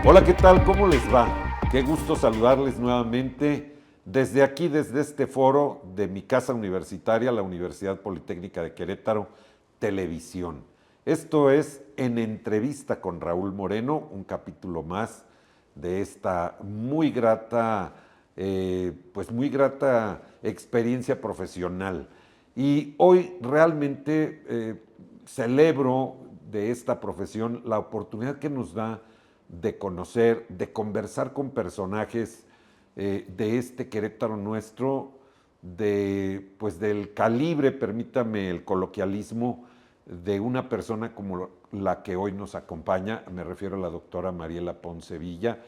Hola, ¿qué tal? ¿Cómo les va? Qué gusto saludarles nuevamente desde aquí, desde este foro de mi casa universitaria, la Universidad Politécnica de Querétaro, Televisión. Esto es En Entrevista con Raúl Moreno, un capítulo más de esta muy grata experiencia profesional. Y hoy realmente celebro de esta profesión la oportunidad que nos da de conocer, de conversar con personajes de este Querétaro nuestro, pues del calibre, permítame el coloquialismo, de una persona como la que hoy nos acompaña, me refiero a la doctora Mariela Ponce Villa,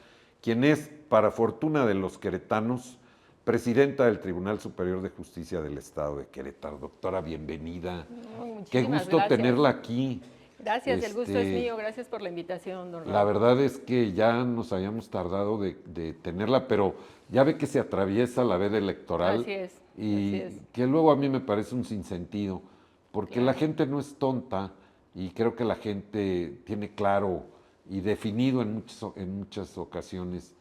quien es, para fortuna de los queretanos, presidenta del Tribunal Superior de Justicia del Estado de Querétaro. Doctora, bienvenida. Qué Muchísimas gusto gracias. tenerla aquí. Gracias, el gusto es mío. Gracias por la invitación, don La Raúl. verdad es que ya nos habíamos tardado de tenerla, pero ya ve que se atraviesa la veda electoral Así es, así y es. que luego a mí me parece un sinsentido, porque la Claro. gente no es tonta y creo que la gente tiene claro y definido en muchas ocasiones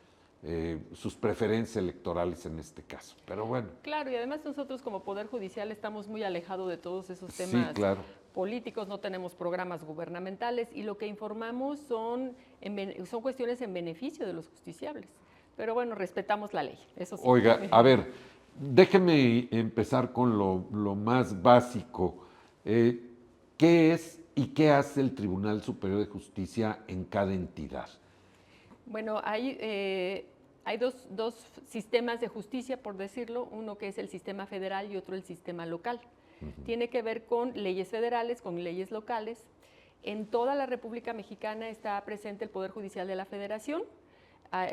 sus preferencias electorales en este caso. Pero bueno, Claro, y además nosotros como Poder Judicial estamos muy alejados de todos esos sí, temas claro. políticos, no tenemos programas gubernamentales y lo que informamos son cuestiones en beneficio de los justiciables. Pero bueno, respetamos la ley, eso sí. Oiga, a ver, déjeme empezar con lo más básico. Eh, ¿Qué es y qué hace el Tribunal Superior de Justicia en cada entidad? Bueno, hay dos sistemas de justicia, por decirlo, uno que es el sistema federal y otro el sistema local. Tiene que ver con leyes federales, con leyes locales. En toda la República Mexicana está presente el Poder Judicial de la Federación.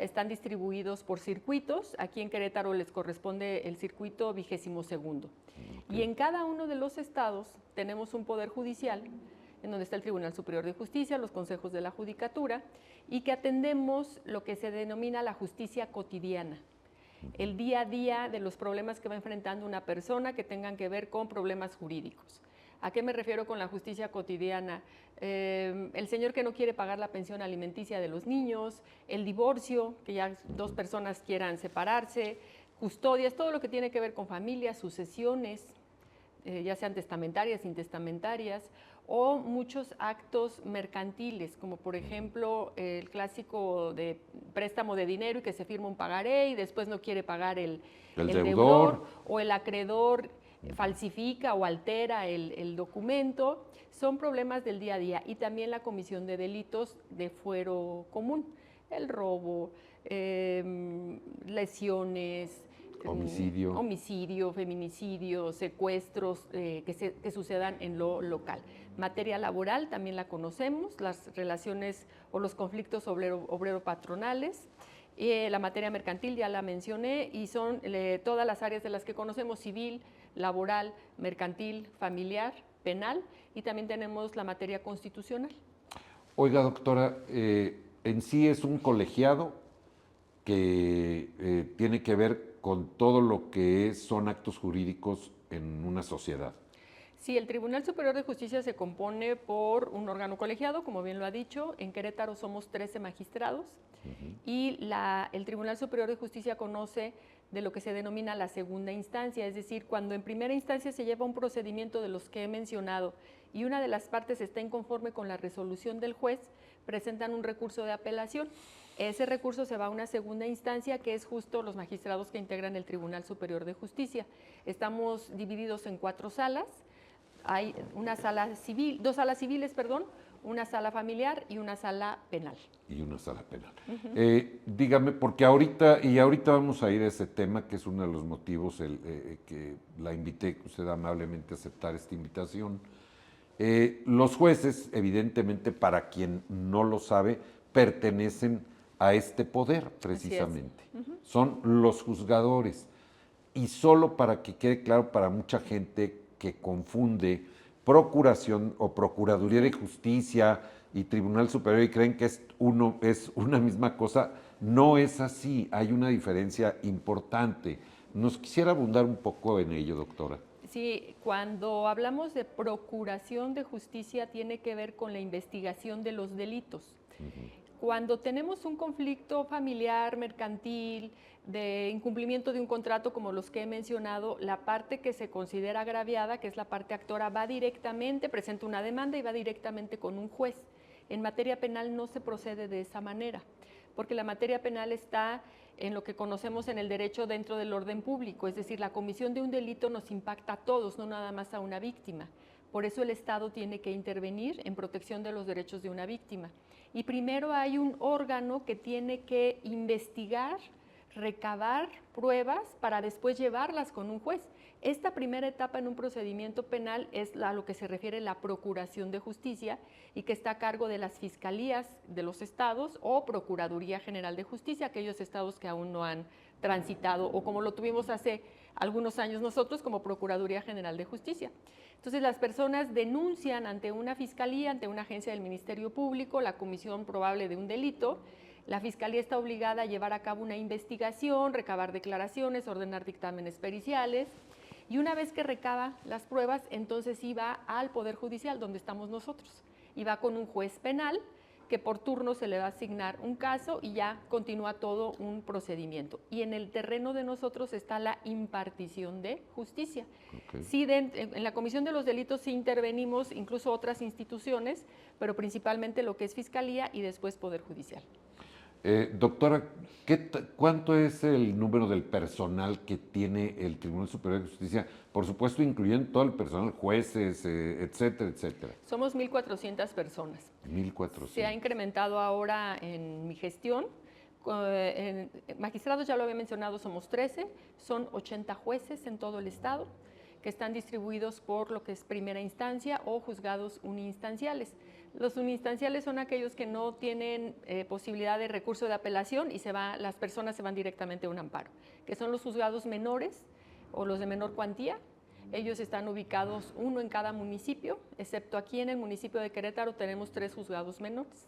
Están distribuidos por circuitos. Aquí en Querétaro les corresponde el circuito 22º. Y en cada uno de los estados tenemos un Poder Judicial en donde está el Tribunal Superior de Justicia, los consejos de la Judicatura, y que atendemos lo que se denomina la justicia cotidiana, el día a día de los problemas que va enfrentando una persona que tengan que ver con problemas jurídicos. ¿A qué me refiero con la justicia cotidiana? El señor que no quiere pagar la pensión alimenticia de los niños, el divorcio, que ya dos personas quieran separarse, custodias, todo lo que tiene que ver con familias, sucesiones, ya sean testamentarias, intestamentarias, o muchos actos mercantiles, como por ejemplo el clásico de préstamo de dinero y que se firma un pagaré y después no quiere pagar el deudor, o el acreedor falsifica o altera el documento. Son problemas del día a día, y también la comisión de delitos de fuero común, el robo, lesiones, homicidio, feminicidio, secuestros que sucedan en lo local. Materia laboral también la conocemos, las relaciones o los conflictos obrero-patronales. La materia mercantil ya la mencioné, y son todas las áreas de las que conocemos: civil, laboral, mercantil, familiar, penal, y también tenemos la materia constitucional. Oiga, doctora, en sí es un colegiado que tiene que ver con todo lo que son actos jurídicos en una sociedad. Sí, el Tribunal Superior de Justicia se compone por un órgano colegiado, como bien lo ha dicho. En Querétaro somos 13 magistrados, y el Tribunal Superior de Justicia conoce de lo que se denomina la segunda instancia, es decir, cuando en primera instancia se lleva un procedimiento de los que he mencionado y una de las partes está inconforme con la resolución del juez, presentan un recurso de apelación. Ese recurso se va a una segunda instancia, que es justo los magistrados que integran el Tribunal Superior de Justicia. Estamos divididos en 4 salas. Hay una sala civil, 2 salas civiles, perdón, una sala familiar y una sala penal. Y una sala penal. Dígame, porque ahorita vamos a ir a ese tema, que es uno de los motivos que la invité, que usted amablemente aceptar esta invitación. Los jueces, evidentemente, para quien no lo sabe, pertenecen a este poder, precisamente. Son los juzgadores. Y solo para que quede claro para mucha gente que confunde Procuración o Procuraduría de Justicia y Tribunal Superior y creen que es una misma cosa, no es así, hay una diferencia importante. ¿Nos quisiera abundar un poco en ello, doctora? Sí, cuando hablamos de procuración de justicia tiene que ver con la investigación de los delitos. Cuando tenemos un conflicto familiar, mercantil, de incumplimiento de un contrato como los que he mencionado, la parte que se considera agraviada, que es la parte actora, va directamente, presenta una demanda y va directamente con un juez. En materia penal no se procede de esa manera, porque la materia penal está en lo que conocemos en el derecho dentro del orden público, es decir, la comisión de un delito nos impacta a todos, no nada más a una víctima. Por eso el Estado tiene que intervenir en protección de los derechos de una víctima. Y primero hay un órgano que tiene que investigar, recabar pruebas para después llevarlas con un juez. Esta primera etapa en un procedimiento penal es a lo que se refiere la procuración de justicia y que está a cargo de las fiscalías de los estados o Procuraduría General de Justicia, aquellos estados que aún no han transitado o como lo tuvimos hace algunos años nosotros como Procuraduría General de Justicia. Entonces las personas denuncian ante una fiscalía, ante una agencia del Ministerio Público, la comisión probable de un delito. La fiscalía está obligada a llevar a cabo una investigación, recabar declaraciones, ordenar dictámenes periciales y una vez que recaba las pruebas, entonces sí va al Poder Judicial, donde estamos nosotros, y va con un juez penal que por turno se le va a asignar un caso y ya continúa todo un procedimiento. Y en el terreno de nosotros está la impartición de justicia. Okay. Sí, en la Comisión de los Delitos sí intervenimos incluso otras instituciones, pero principalmente lo que es Fiscalía y después Poder Judicial. Doctora, ¿cuánto es el número del personal que tiene el Tribunal Superior de Justicia? Por supuesto, incluyendo todo el personal, jueces, etcétera, etcétera. Somos 1,400 personas. 1,400. Se ha incrementado ahora en mi gestión. En magistrados, ya lo había mencionado, somos 13, son 80 jueces en todo el estado que están distribuidos por lo que es primera instancia o juzgados uninstanciales. Los uninstanciales son aquellos que no tienen posibilidad de recurso de apelación y las personas se van directamente a un amparo, que son los juzgados menores o los de menor cuantía. Ellos están ubicados uno en cada municipio, excepto aquí en el municipio de Querétaro tenemos 3 juzgados menores.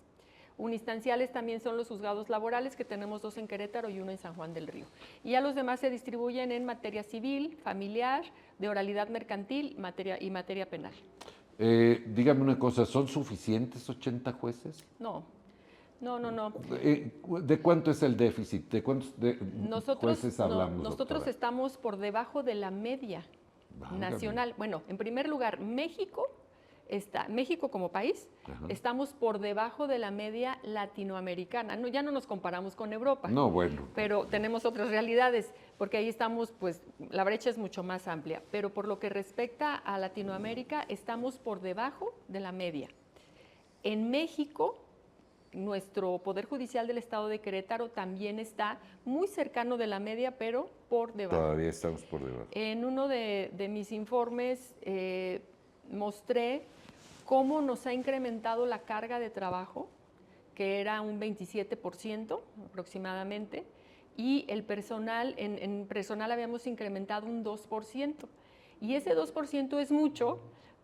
Uninstanciales también son los juzgados laborales, que tenemos 2 en Querétaro y 1 en San Juan del Río. Y ya los demás se distribuyen en materia civil, familiar, de oralidad mercantil y materia penal. Dígame una cosa, ¿son suficientes 80 jueces? No. ¿De cuánto es el déficit? ¿De cuántos jueces hablamos? Nosotros doctora? estamos por debajo de la media nacional. Bueno, en primer lugar, México como país, Ajá. estamos por debajo de la media latinoamericana. No, ya no nos comparamos con Europa. No, bueno. Pero tenemos otras realidades, porque ahí estamos, pues, la brecha es mucho más amplia. Pero por lo que respecta a Latinoamérica, estamos por debajo de la media. En México, nuestro Poder Judicial del Estado de Querétaro también está muy cercano de la media, pero por debajo. Todavía estamos por debajo. En uno de mis informes mostré cómo nos ha incrementado la carga de trabajo, que era un 27% aproximadamente, y el personal, en personal habíamos incrementado un 2%. Y ese 2% es mucho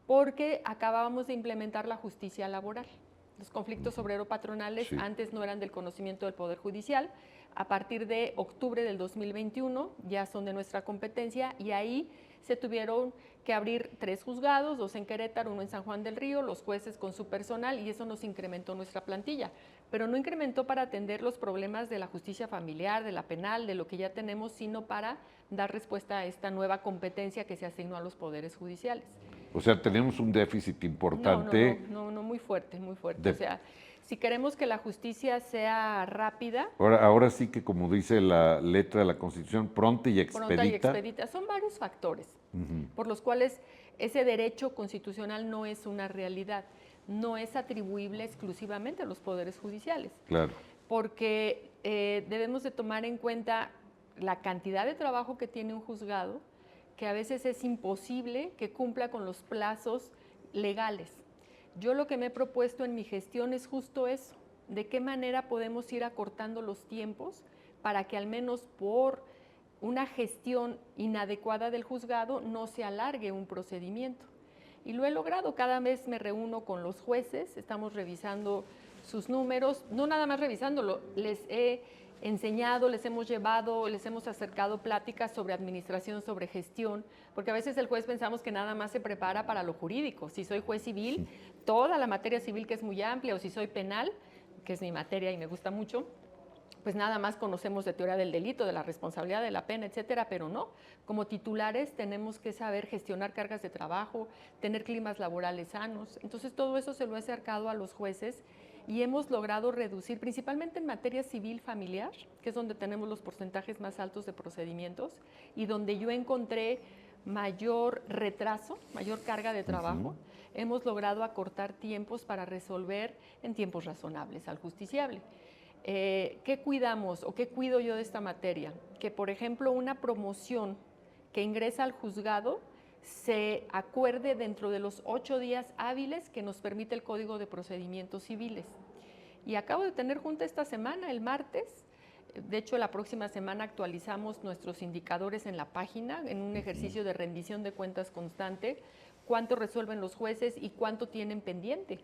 porque acabábamos de implementar la justicia laboral. Los conflictos obrero-patronales Sí. antes no eran del conocimiento del Poder Judicial. A partir de octubre del 2021 ya son de nuestra competencia y ahí se tuvieron que abrir 3 juzgados, 2 en Querétaro, 1 en San Juan del Río, los jueces con su personal y eso nos incrementó nuestra plantilla. Pero no incrementó para atender los problemas de la justicia familiar, de la penal, de lo que ya tenemos, sino para dar respuesta a esta nueva competencia que se asignó a los poderes judiciales. O sea, tenemos un déficit importante. No, muy fuerte, muy fuerte. O sea, si queremos que la justicia sea rápida. Ahora sí que, como dice la letra de la Constitución, pronta y expedita. Pronta y expedita. Son varios factores por los cuales ese derecho constitucional no es una realidad, no es atribuible exclusivamente a los poderes judiciales. Claro. Porque debemos de tomar en cuenta la cantidad de trabajo que tiene un juzgado, que a veces es imposible que cumpla con los plazos legales. Yo lo que me he propuesto en mi gestión es justo eso, de qué manera podemos ir acortando los tiempos para que al menos por una gestión inadecuada del juzgado no se alargue un procedimiento. Y lo he logrado, cada vez me reúno con los jueces, estamos revisando sus números, no nada más revisándolo, les he enseñado, les hemos llevado, les hemos acercado pláticas sobre administración, sobre gestión, porque a veces el juez pensamos que nada más se prepara para lo jurídico. Si soy juez civil, toda la materia civil que es muy amplia, o si soy penal, que es mi materia y me gusta mucho, pues nada más conocemos de teoría del delito, de la responsabilidad, de la pena, etcétera, pero no. Como titulares tenemos que saber gestionar cargas de trabajo, tener climas laborales sanos. Entonces todo eso se lo he acercado a los jueces y hemos logrado reducir, principalmente en materia civil familiar, que es donde tenemos los porcentajes más altos de procedimientos y donde yo encontré mayor retraso, mayor carga de trabajo. Hemos logrado acortar tiempos para resolver en tiempos razonables al justiciable. ¿Qué cuidamos o qué cuido yo de esta materia? Que, por ejemplo, una promoción que ingresa al juzgado se acuerde dentro de los 8 días hábiles que nos permite el Código de Procedimientos Civiles. Y acabo de tener junta esta semana, el martes. De hecho, la próxima semana actualizamos nuestros indicadores en la página, en un ejercicio de rendición de cuentas constante, cuánto resuelven los jueces y cuánto tienen pendiente.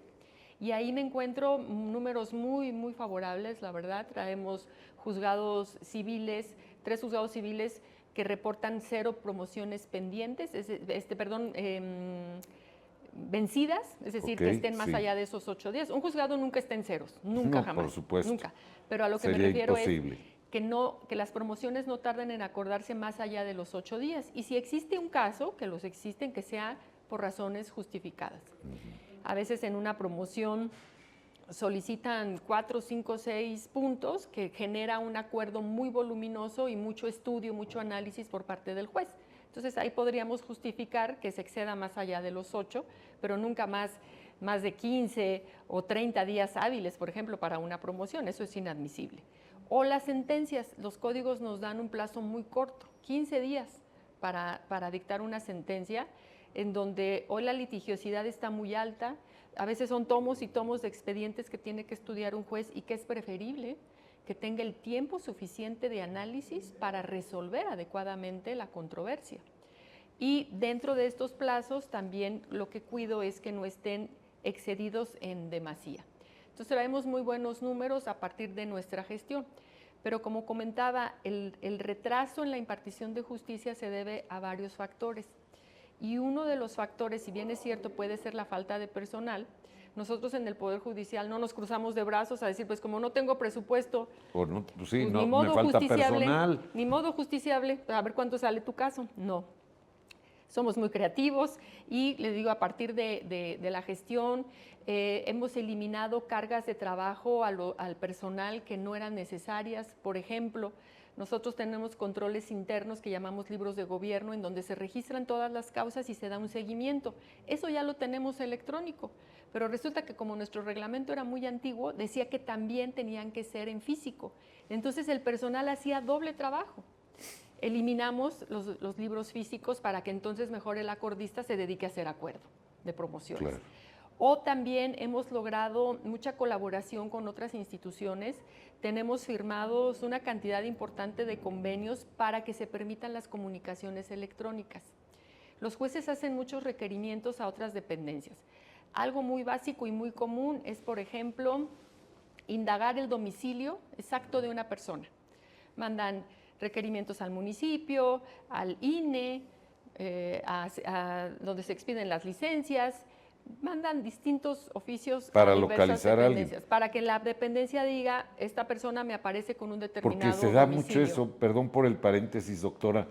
Y ahí me encuentro números muy, muy favorables, la verdad. Traemos juzgados civiles, 3 juzgados civiles que reportan 0 promociones pendientes, vencidas, es decir, que estén más allá de esos 8 días. Un juzgado nunca está en ceros, nunca, jamás. Por supuesto. Nunca. Pero a lo que me refiero es que las promociones no tarden en acordarse más allá de los 8 días. Y si existe un caso, que los existen, que sea por razones justificadas. A veces en una promoción solicitan 4, 5, 6 puntos que genera un acuerdo muy voluminoso y mucho estudio, mucho análisis por parte del juez. Entonces ahí podríamos justificar que se exceda más allá de los 8, pero nunca más de 15 o 30 días hábiles, por ejemplo, para una promoción. Eso es inadmisible. O las sentencias, los códigos nos dan un plazo muy corto, 15 días para dictar una sentencia, en donde hoy la litigiosidad está muy alta, a veces son tomos y tomos de expedientes que tiene que estudiar un juez y que es preferible que tenga el tiempo suficiente de análisis para resolver adecuadamente la controversia. Y dentro de estos plazos también lo que cuido es que no estén excedidos en demasía. Entonces traemos muy buenos números a partir de nuestra gestión. Pero como comentaba, el retraso en la impartición de justicia se debe a varios factores. Y uno de los factores, si bien es cierto, puede ser la falta de personal. Nosotros en el Poder Judicial no nos cruzamos de brazos a decir, pues como no tengo presupuesto, pues ni me modo falta justiciable, personal. ni modo justiciable, a ver cuánto sale tu caso. No. Somos muy creativos y les digo, a partir de la gestión hemos eliminado cargas de trabajo al personal que no eran necesarias. Por ejemplo, nosotros tenemos controles internos que llamamos libros de gobierno, en donde se registran todas las causas y se da un seguimiento. Eso ya lo tenemos electrónico, pero resulta que como nuestro reglamento era muy antiguo, decía que también tenían que ser en físico. Entonces el personal hacía doble trabajo. Eliminamos los libros físicos para que entonces mejor el acordista se dedique a hacer acuerdo de promociones. Claro. O también hemos logrado mucha colaboración con otras instituciones. Tenemos firmados una cantidad importante de convenios para que se permitan las comunicaciones electrónicas. Los jueces hacen muchos requerimientos a otras dependencias. Algo muy básico y muy común es, por ejemplo, indagar el domicilio exacto de una persona. Mandan requerimientos al municipio, al INE, a donde se expiden las licencias, mandan distintos oficios para localizar a alguien. Para que la dependencia diga, esta persona me aparece con un determinado domicilio. Porque se da domicilio. mucho eso, perdón por el paréntesis, doctora,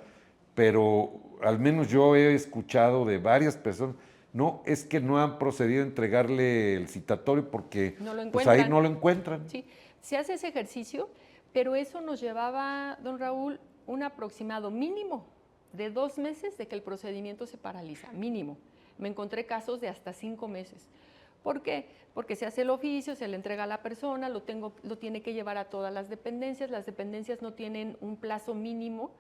pero al menos yo he escuchado de varias personas, no, es que no han procedido a entregarle el citatorio porque pues ahí no lo encuentran. Sí, se hace ese ejercicio, pero eso nos llevaba, don Raúl, un aproximado mínimo de 2 meses de que el procedimiento se paraliza, mínimo. Me encontré casos de hasta 5 meses. ¿Por qué? Porque se hace el oficio, se le entrega a la persona, lo tiene que llevar a todas las dependencias no tienen un plazo mínimo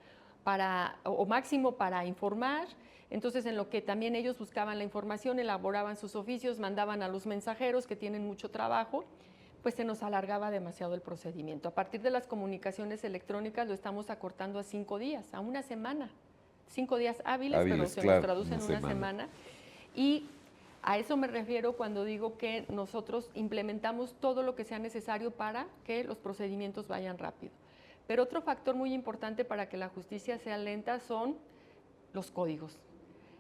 o máximo para informar, entonces en lo que también ellos buscaban la información, elaboraban sus oficios, mandaban a los mensajeros que tienen mucho trabajo, pues se nos alargaba demasiado el procedimiento. A partir de las comunicaciones electrónicas lo estamos acortando a 5 días, a una semana. 5 días hábiles, pero se nos traduce en una semana. Y a eso me refiero cuando digo que nosotros implementamos todo lo que sea necesario para que los procedimientos vayan rápido. Pero otro factor muy importante para que la justicia sea lenta son los códigos,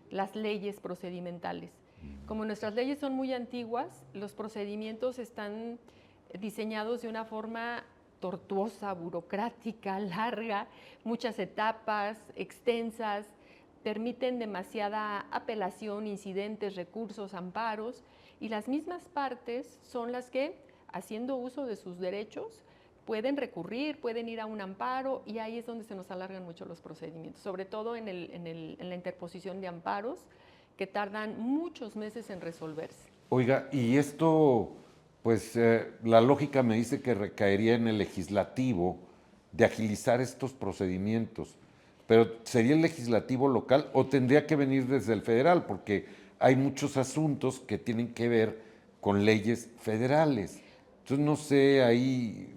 las leyes procedimentales. Como nuestras leyes son muy antiguas, los procedimientos están diseñados de una forma tortuosa, burocrática, larga, muchas etapas, extensas, permiten demasiada apelación, incidentes, recursos, amparos, y las mismas partes son las que, haciendo uso de sus derechos, pueden recurrir, pueden ir a un amparo, y ahí es donde se nos alargan mucho los procedimientos, sobre todo en la interposición de amparos, que tardan muchos meses en resolverse. Oiga, y esto, pues la lógica me dice que recaería en el legislativo de agilizar estos procedimientos, pero ¿sería el legislativo local o tendría que venir desde el federal? Porque hay muchos asuntos que tienen que ver con leyes federales. Entonces no sé, ahí,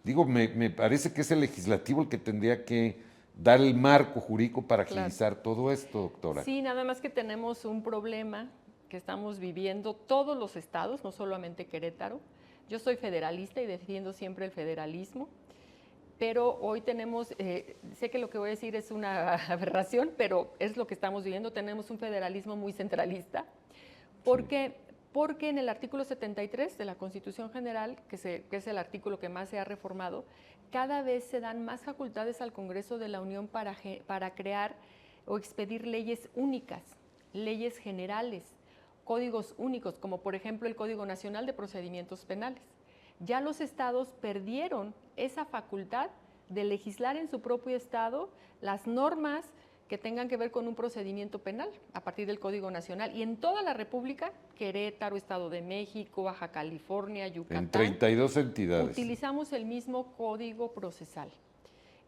digo, me parece que es el legislativo el que tendría que dar el marco jurídico para Claro. agilizar todo esto, doctora. Sí, nada más que tenemos un problema que estamos viviendo todos los estados, no solamente Querétaro. Yo soy federalista y defiendo siempre el federalismo, pero hoy tenemos, sé que lo que voy a decir es una aberración, pero es lo que estamos viviendo, tenemos un federalismo muy centralista, porque en el artículo 73 de la Constitución General, que es el artículo que más se ha reformado, cada vez se dan más facultades al Congreso de la Unión para crear o expedir leyes únicas, leyes generales, códigos únicos, como por ejemplo el Código Nacional de Procedimientos Penales. Ya los estados perdieron esa facultad de legislar en su propio estado las normas que tengan que ver con un procedimiento penal a partir del Código Nacional. Y en toda la República, Querétaro, Estado de México, Baja California, Yucatán, En 32 entidades. utilizamos el mismo Código Procesal.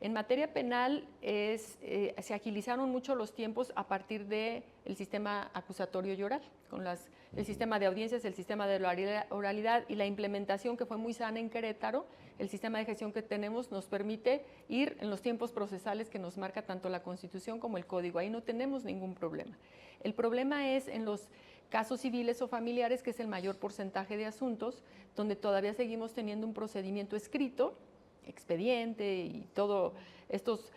En materia penal se agilizaron mucho los tiempos a partir del sistema acusatorio y oral, con el sistema de audiencias, el sistema de la oralidad y la implementación que fue muy sana en Querétaro. El sistema de gestión que tenemos nos permite ir en los tiempos procesales que nos marca tanto la Constitución como el Código. Ahí no tenemos ningún problema. El problema es en los casos civiles o familiares, que es el mayor porcentaje de asuntos, donde todavía seguimos teniendo un procedimiento escrito, expediente y todos estos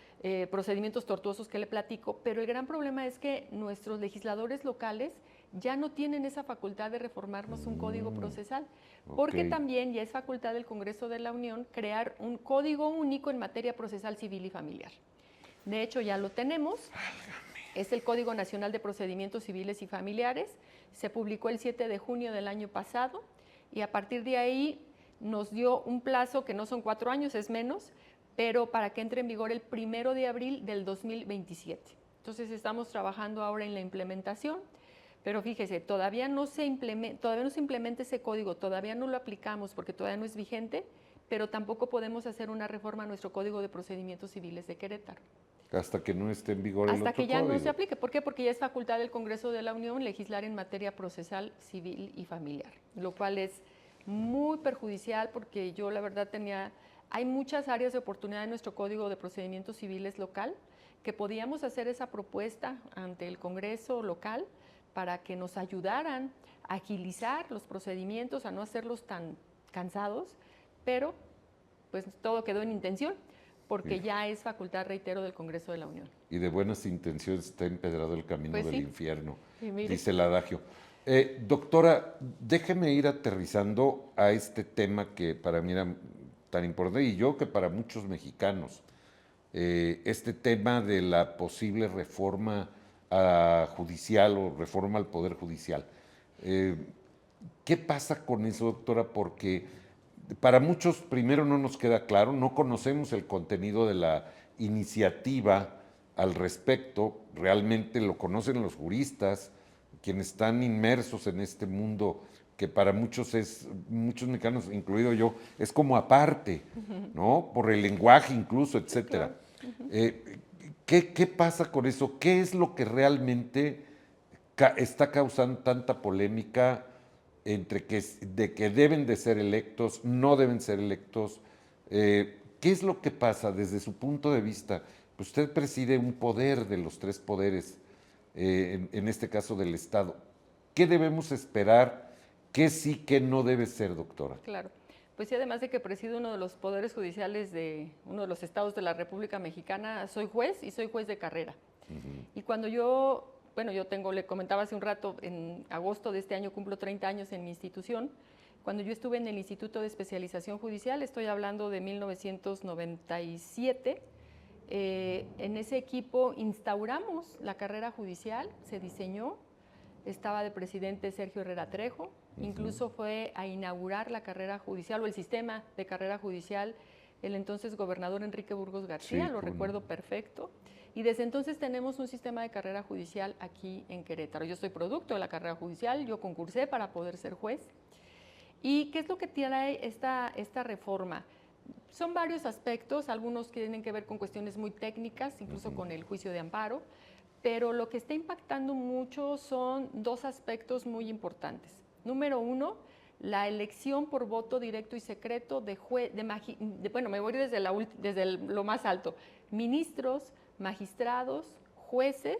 procedimientos tortuosos que le platico, pero el gran problema es que nuestros legisladores locales ya no tienen esa facultad de reformarnos un código procesal, porque también ya es facultad del Congreso de la Unión crear un código único en materia procesal civil y familiar. De hecho, ya lo tenemos. Es el Código Nacional de Procedimientos Civiles y Familiares. Se publicó el 7 de junio del año pasado y a partir de ahí nos dio un plazo que no son 4 años, es menos, pero para que entre en vigor el 1 de abril del 2027. Entonces estamos trabajando ahora en la implementación, pero fíjese, todavía no se implementa ese código, todavía no lo aplicamos porque todavía no es vigente, pero tampoco podemos hacer una reforma a nuestro Código de Procedimientos Civiles de Querétaro. Hasta que no esté en vigor el otro Hasta que ya código. no se aplique. ¿Por qué? Porque ya es facultad del Congreso de la Unión legislar en materia procesal, civil y familiar, lo cual es muy perjudicial porque yo la verdad hay muchas áreas de oportunidad en nuestro Código de Procedimientos Civiles local que podíamos hacer esa propuesta ante el Congreso local para que nos ayudaran a agilizar los procedimientos, a no hacerlos tan cansados, pero pues todo quedó en intención, porque ya es facultad, reitero, del Congreso de la Unión. Y de buenas intenciones está empedrado el camino Pues del sí. infierno, Mire. dice el adagio. Doctora, déjeme ir aterrizando a este tema que para mí era tan importante, y yo que para muchos mexicanos, este tema de la posible reforma judicial o reforma al Poder Judicial. ¿Qué pasa con eso, doctora? Porque para muchos primero no nos queda claro, no conocemos el contenido de la iniciativa al respecto, realmente lo conocen los juristas, quienes están inmersos en este mundo que para muchos mexicanos, incluido yo, es como aparte, ¿no? Por el lenguaje incluso, etcétera. ¿Qué pasa con eso? ¿Qué es lo que realmente está causando tanta polémica de que deben de ser electos, no deben ser electos? ¿Qué es lo que pasa desde su punto de vista? Usted preside un poder de los 3 poderes, en este caso del Estado. ¿Qué debemos esperar? ¿Qué sí, qué no debe ser, doctora? Claro. Pues sí, además de que presido uno de los poderes judiciales de uno de los estados de la República Mexicana, soy juez y soy juez de carrera. Y cuando le comentaba hace un rato, en agosto de este año cumplo 30 años en mi institución, cuando yo estuve en el Instituto de Especialización Judicial, estoy hablando de 1997, en ese equipo instauramos la carrera judicial, se diseñó, estaba de presidente Sergio Herrera Trejo, incluso fue a inaugurar la carrera judicial o el sistema de carrera judicial el entonces gobernador Enrique Burgos García, Sí, lo recuerdo perfecto, y desde entonces tenemos un sistema de carrera judicial aquí en Querétaro. Yo soy producto de la carrera judicial, yo concursé para poder ser juez. ¿Y qué es lo que tiene esta reforma? Son varios aspectos, algunos que tienen que ver con cuestiones muy técnicas, incluso con el juicio de amparo, pero lo que está impactando mucho son dos aspectos muy importantes. Número uno, la elección por voto directo y secreto bueno, me voy desde lo más alto, ministros, magistrados, jueces,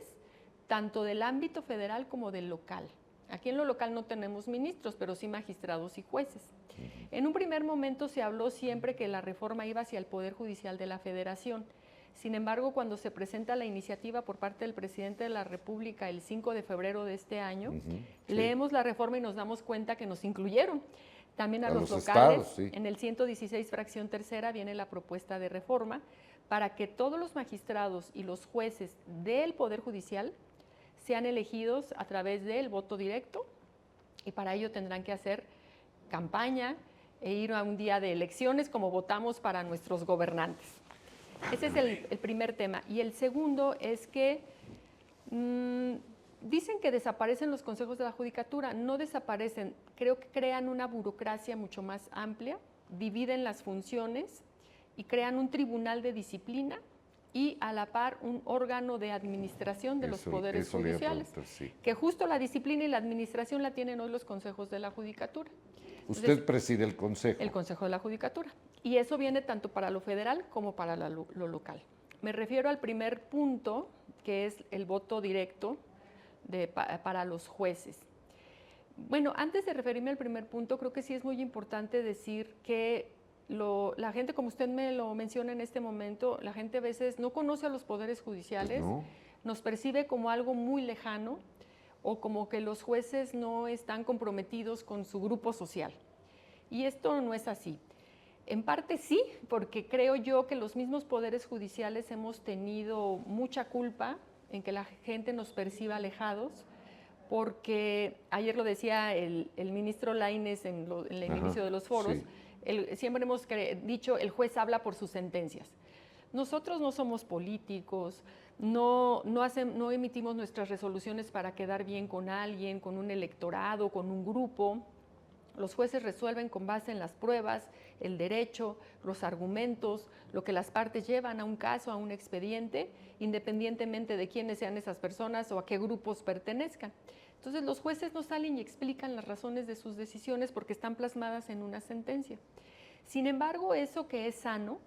tanto del ámbito federal como del local. Aquí en lo local no tenemos ministros, pero sí magistrados y jueces. En un primer momento se habló siempre que la reforma iba hacia el Poder Judicial de la Federación. Sin embargo, cuando se presenta la iniciativa por parte del presidente de la República el 5 de febrero de este año, leemos la reforma y nos damos cuenta que nos incluyeron. También a los locales, estados, sí. En el 116 fracción tercera viene la propuesta de reforma para que todos los magistrados y los jueces del Poder Judicial sean elegidos a través del voto directo, y para ello tendrán que hacer campaña e ir a un día de elecciones como votamos para nuestros gobernantes. Ese es el primer tema. Y el segundo es que dicen que desaparecen los consejos de la judicatura. No desaparecen, creo que crean una burocracia mucho más amplia, dividen las funciones y crean un tribunal de disciplina y a la par un órgano de administración de los poderes judiciales, que justo la disciplina y la administración la tienen hoy los consejos de la judicatura. Usted preside el consejo. El consejo de la judicatura. Y eso viene tanto para lo federal como para lo local. Me refiero al primer punto, que es el voto directo para los jueces. Bueno, antes de referirme al primer punto, creo que sí es muy importante decir que la gente, como usted me lo menciona en este momento, la gente a veces no conoce a los poderes judiciales, Pues no. Nos percibe como algo muy lejano o como que los jueces no están comprometidos con su grupo social. Y esto no es así. En parte sí, porque creo yo que los mismos poderes judiciales hemos tenido mucha culpa en que la gente nos perciba alejados, porque ayer lo decía el ministro Lainez en el inicio de los foros, sí. Siempre hemos dicho, el juez habla por sus sentencias. Nosotros no somos políticos, no emitimos nuestras resoluciones para quedar bien con alguien, con un electorado, con un grupo. Los jueces resuelven con base en las pruebas, el derecho, los argumentos, lo que las partes llevan a un caso, a un expediente, independientemente de quiénes sean esas personas o a qué grupos pertenezcan. Entonces los jueces no salen y explican las razones de sus decisiones porque están plasmadas en una sentencia. Sin embargo, eso que es sano,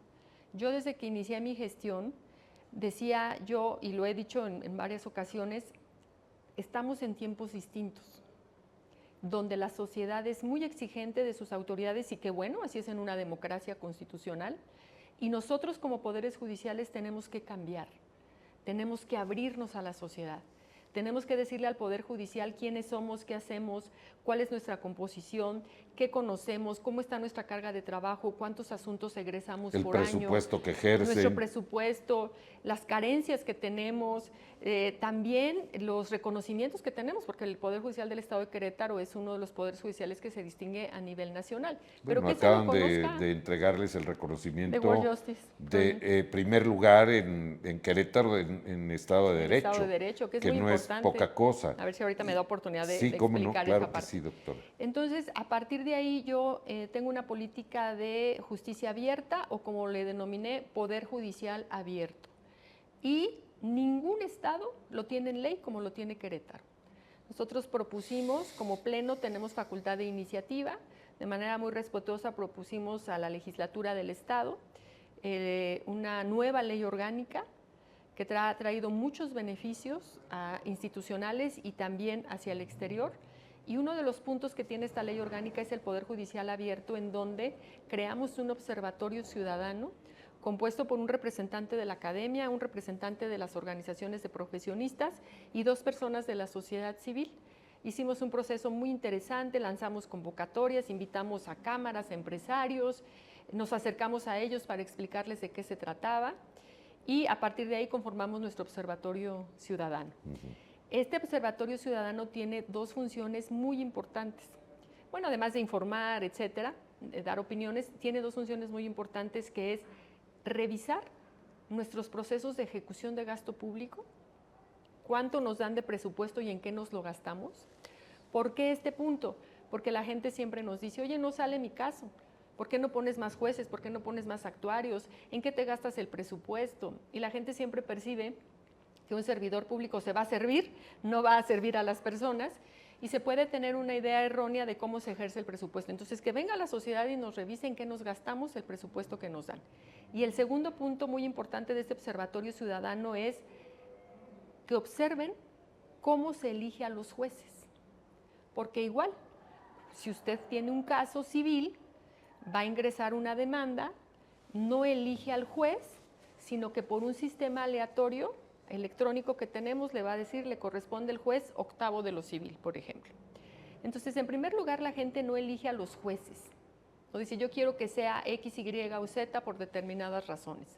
yo desde que inicié mi gestión, decía yo, y lo he dicho en varias ocasiones, estamos en tiempos distintos, donde la sociedad es muy exigente de sus autoridades y que bueno, así es en una democracia constitucional, y nosotros como poderes judiciales tenemos que cambiar, tenemos que abrirnos a la sociedad. Tenemos que decirle al Poder Judicial quiénes somos, qué hacemos, cuál es nuestra composición, qué conocemos, cómo está nuestra carga de trabajo, cuántos asuntos egresamos por año. El presupuesto que ejercen. Nuestro presupuesto, las carencias que tenemos, también los reconocimientos que tenemos, porque el Poder Judicial del Estado de Querétaro es uno de los poderes judiciales que se distingue a nivel nacional. Bueno, pero que acaban de entregarles el reconocimiento de World Justice. De primer lugar en Querétaro en Estado de Derecho. Estado de Derecho, que es muy no importante. Es poca cosa. A ver si ahorita me da oportunidad de sí, cómo explicar no, claro esa parte. Que sí, doctora. Entonces, a partir de ahí yo tengo una política de justicia abierta o como le denominé, poder judicial abierto. Y ningún estado lo tiene en ley como lo tiene Querétaro. Nosotros propusimos, como pleno tenemos facultad de iniciativa, de manera muy respetuosa propusimos a la legislatura del estado una nueva ley orgánica que ha traído muchos beneficios institucionales y también hacia el exterior. Y uno de los puntos que tiene esta ley orgánica es el Poder Judicial abierto, en donde creamos un observatorio ciudadano compuesto por un representante de la academia, un representante de las organizaciones de profesionistas y 2 personas de la sociedad civil. Hicimos un proceso muy interesante, lanzamos convocatorias, invitamos a cámaras, a empresarios, nos acercamos a ellos para explicarles de qué se trataba y a partir de ahí conformamos nuestro Observatorio Ciudadano. Este Observatorio Ciudadano tiene dos funciones muy importantes. Bueno, además de informar, etcétera, de dar opiniones, tiene dos funciones muy importantes, que es revisar nuestros procesos de ejecución de gasto público, cuánto nos dan de presupuesto y en qué nos lo gastamos. ¿Por qué este punto? Porque la gente siempre nos dice, oye, no sale mi caso, ¿por qué no pones más jueces? ¿Por qué no pones más actuarios? ¿En qué te gastas el presupuesto? Y la gente siempre percibe que un servidor público se va a servir, no va a servir a las personas, y se puede tener una idea errónea de cómo se ejerce el presupuesto. Entonces, que venga la sociedad y nos revise en qué nos gastamos el presupuesto que nos dan. Y el segundo punto muy importante de este Observatorio Ciudadano es que observen cómo se elige a los jueces. Porque igual, si usted tiene un caso civil, va a ingresar una demanda, no elige al juez, sino que por un sistema aleatorio electrónico que tenemos le va a decir, le corresponde el juez octavo de lo civil, por ejemplo. Entonces, en primer lugar, la gente no elige a los jueces. No dice, yo quiero que sea X, Y o Z por determinadas razones.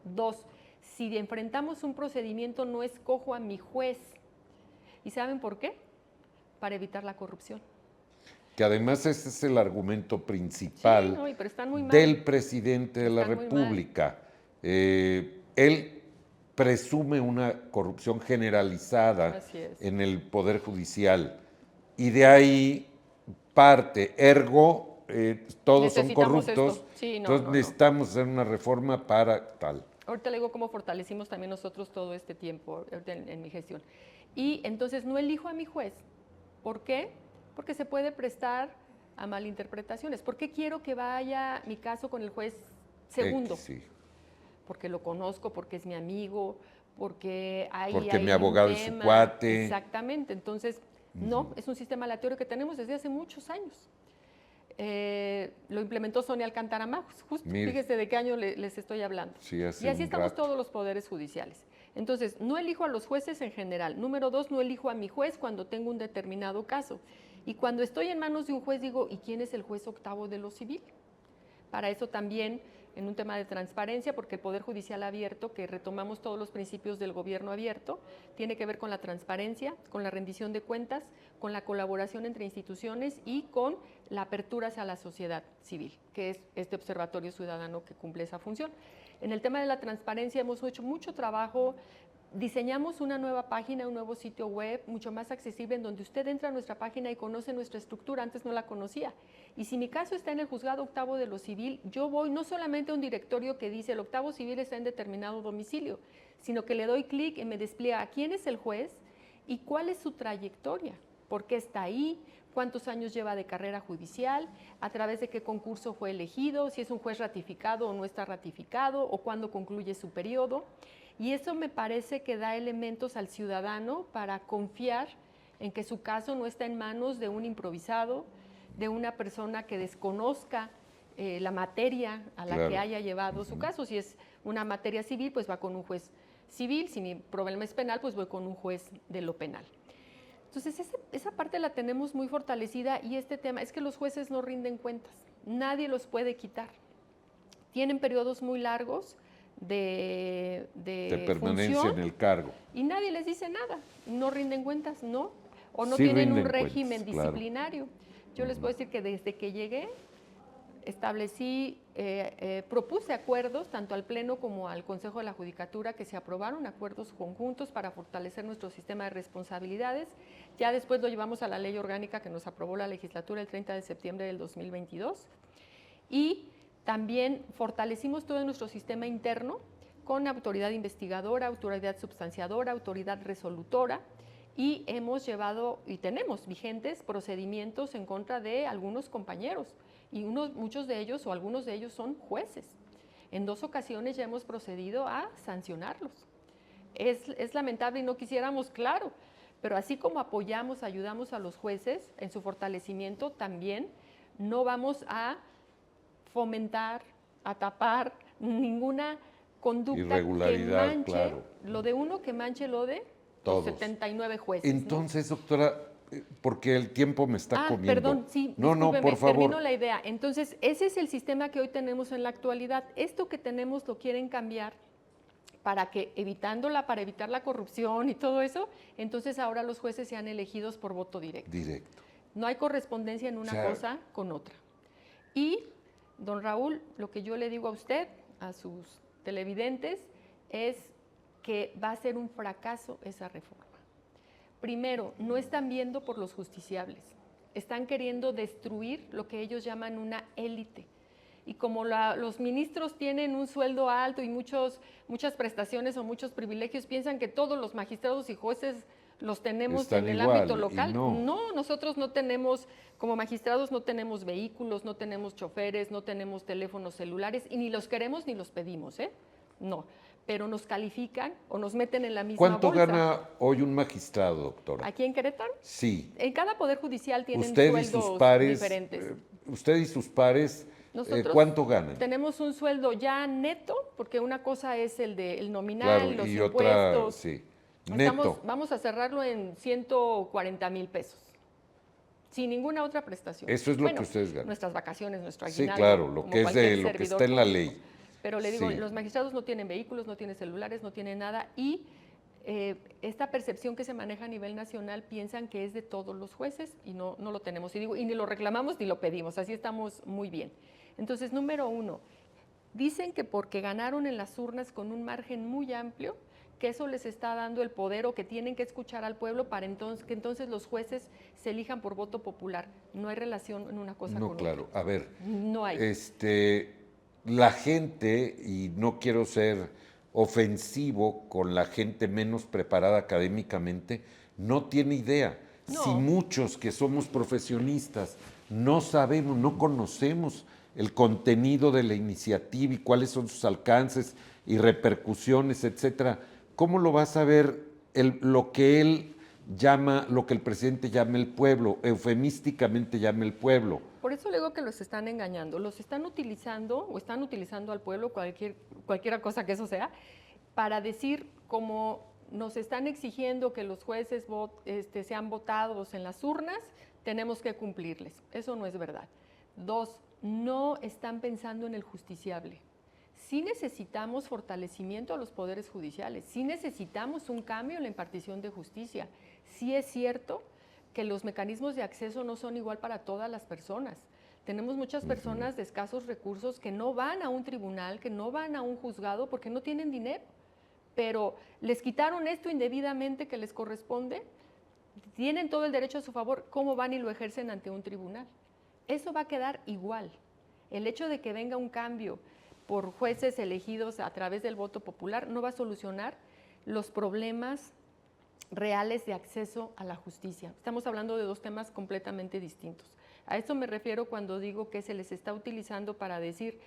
2, si enfrentamos un procedimiento, no escojo a mi juez. ¿Y saben por qué? Para evitar la corrupción. Que además ese es el argumento principal pero están muy mal. del presidente de la República. Él presume una corrupción generalizada en el Poder Judicial y de ahí parte, ergo, todos son corruptos, entonces necesitamos hacer una reforma para tal. Ahorita le digo cómo fortalecimos también nosotros todo este tiempo en mi gestión. Y entonces no elijo a mi juez. ¿Por qué? Porque se puede prestar a malinterpretaciones. ¿Por qué quiero que vaya mi caso con el juez segundo? Sí. Porque lo conozco, porque es mi amigo, porque porque mi abogado es su cuate. Exactamente. Entonces, no, es un sistema aleatorio que tenemos desde hace muchos años. Lo implementó Sonia Alcántara Majos, justo. Mire. Fíjese de qué año les estoy hablando. Sí, y así estamos todos los poderes judiciales. Entonces, no elijo a los jueces en general. Número 2, no elijo a mi juez cuando tengo un determinado caso. Y cuando estoy en manos de un juez, digo, ¿y quién es el juez octavo de lo civil? Para eso también, en un tema de transparencia, porque el Poder Judicial abierto, que retomamos todos los principios del gobierno abierto, tiene que ver con la transparencia, con la rendición de cuentas, con la colaboración entre instituciones y con la apertura hacia la sociedad civil, que es este Observatorio Ciudadano que cumple esa función. En el tema de la transparencia hemos hecho mucho trabajo. Diseñamos una nueva página, un nuevo sitio web mucho más accesible, en donde usted entra a nuestra página y conoce nuestra estructura. Antes no la conocía. Y si mi caso está en el juzgado octavo de lo civil, yo voy no solamente a un directorio que dice el octavo civil está en determinado domicilio, sino que le doy clic y me despliega quién es el juez y cuál es su trayectoria, por qué está ahí, cuántos años lleva de carrera judicial, a través de qué concurso fue elegido, si es un juez ratificado o no está ratificado, o cuándo concluye su periodo. Y eso me parece que da elementos al ciudadano para confiar en que su caso no está en manos de un improvisado, de una persona que desconozca la materia a la que haya llevado su caso. Si es una materia civil, pues va con un juez civil. Si mi problema es penal, pues voy con un juez de lo penal. Entonces, esa parte la tenemos muy fortalecida, y este tema es que los jueces no rinden cuentas. Nadie los puede quitar. Tienen periodos muy largos de permanencia función, en el cargo. Y nadie les dice nada, no rinden cuentas, ¿no? O no Sí tienen un rinden régimen cuentas, disciplinario. Yo les puedo decir que desde que llegué, propuse acuerdos tanto al Pleno como al Consejo de la Judicatura, que se aprobaron acuerdos conjuntos para fortalecer nuestro sistema de responsabilidades. Ya después lo llevamos a la ley orgánica que nos aprobó la legislatura el 30 de septiembre del 2022. Y también fortalecimos todo nuestro sistema interno con autoridad investigadora, autoridad substanciadora, autoridad resolutora, y hemos llevado y tenemos vigentes procedimientos en contra de algunos compañeros, y muchos de ellos o algunos de ellos son jueces. En 2 ocasiones ya hemos procedido a sancionarlos. Es lamentable y no quisiéramos, claro, pero así como apoyamos, ayudamos a los jueces en su fortalecimiento, también no vamos a fomentar, a tapar ninguna conducta que manche lo de uno, que manche lo de todos. Los 79 jueces. Entonces, ¿no? doctora, porque el tiempo me está comiendo. Perdón, sí, no, discúlpeme, por favor. termino la idea. Entonces, ese es el sistema que hoy tenemos en la actualidad. Esto que tenemos lo quieren cambiar para evitar la corrupción y todo eso, entonces ahora los jueces sean elegidos por voto directo. No hay correspondencia en una cosa con otra. Y, don Raúl, lo que yo le digo a usted, a sus televidentes, es que va a ser un fracaso esa reforma. Primero, no están viendo por los justiciables, están queriendo destruir lo que ellos llaman una élite. Y como los ministros tienen un sueldo alto y muchas prestaciones o muchos privilegios, piensan que todos los magistrados y jueces los tenemos Están en el igual, ámbito local. No, nosotros no tenemos, como magistrados no tenemos vehículos, no tenemos choferes, no tenemos teléfonos celulares y ni los queremos ni los pedimos, ¿eh? No, pero nos califican o nos meten en la misma ¿Cuánto bolsa. gana hoy un magistrado, doctora? ¿Aquí en Querétaro? Sí. En cada poder judicial tienen usted sueldos y sus pares, diferentes. Usted y sus pares, Nosotros ¿cuánto ganan? Tenemos un sueldo ya neto, porque una cosa es el nominal, Claro, los y impuestos. otra, sí, neto. Vamos a cerrarlo en 140,000 pesos, sin ninguna otra prestación. Eso es lo que ustedes ganan. Nuestras vacaciones, nuestro aguinaldo. Sí, claro, lo que es de lo que está en la ley. Pero le digo, los magistrados no tienen vehículos, no tienen celulares, no tienen nada, y esta percepción que se maneja a nivel nacional piensan que es de todos los jueces y no lo tenemos. Y ni lo reclamamos ni lo pedimos, así estamos muy bien. Entonces, número uno, dicen que porque ganaron en las urnas con un margen muy amplio, que eso les está dando el poder o que tienen que escuchar al pueblo para que entonces los jueces se elijan por voto popular. No hay relación en una cosa con otra. No, claro. A ver, no hay. La gente, y no quiero ser ofensivo con la gente menos preparada académicamente, no tiene idea. No. Si muchos que somos profesionistas no sabemos, no conocemos el contenido de la iniciativa y cuáles son sus alcances y repercusiones, etcétera, ¿cómo lo va a saber lo que él llama, lo que el presidente llama el pueblo, eufemísticamente llama el pueblo? Por eso le digo que los están engañando, los están utilizando o están utilizando al pueblo, cualquier cosa que eso sea, para decir como nos están exigiendo que los jueces sean votados en las urnas, tenemos que cumplirles. Eso no es verdad. Dos, no están pensando en el justiciable. Sí necesitamos fortalecimiento a los poderes judiciales, sí necesitamos un cambio en la impartición de justicia. Sí es cierto que los mecanismos de acceso no son igual para todas las personas. Tenemos muchas personas de escasos recursos que no van a un tribunal, que no van a un juzgado porque no tienen dinero, pero les quitaron esto indebidamente que les corresponde, tienen todo el derecho a su favor, ¿cómo van y lo ejercen ante un tribunal? Eso va a quedar igual. El hecho de que venga un cambio por jueces elegidos a través del voto popular no va a solucionar los problemas reales de acceso a la justicia. Estamos hablando de dos temas completamente distintos. A esto me refiero cuando digo que se les está utilizando para decir,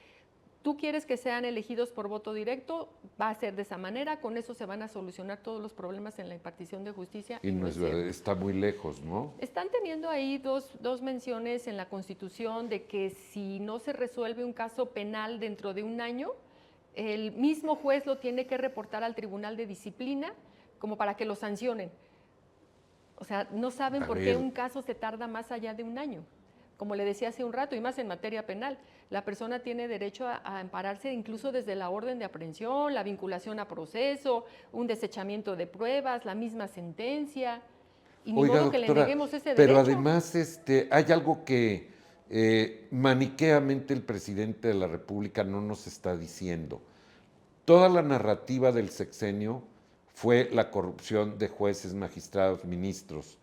tú quieres que sean elegidos por voto directo, va a ser de esa manera, con eso se van a solucionar todos los problemas en la impartición de justicia. Y no es verdad, está muy lejos, ¿no? Están teniendo ahí dos menciones en la Constitución de que si no se resuelve un caso penal dentro de un año, el mismo juez lo tiene que reportar al Tribunal de Disciplina como para que lo sancionen. O sea, no saben por qué un caso se tarda más allá de un año. Como le decía hace un rato, y más en materia penal, la persona tiene derecho a ampararse incluso desde la orden de aprehensión, la vinculación a proceso, un desechamiento de pruebas, la misma sentencia, y ni modo que le neguemos ese derecho. Pero además hay algo que maniqueamente el presidente de la República no nos está diciendo. Toda la narrativa del sexenio fue la corrupción de jueces, magistrados, ministros,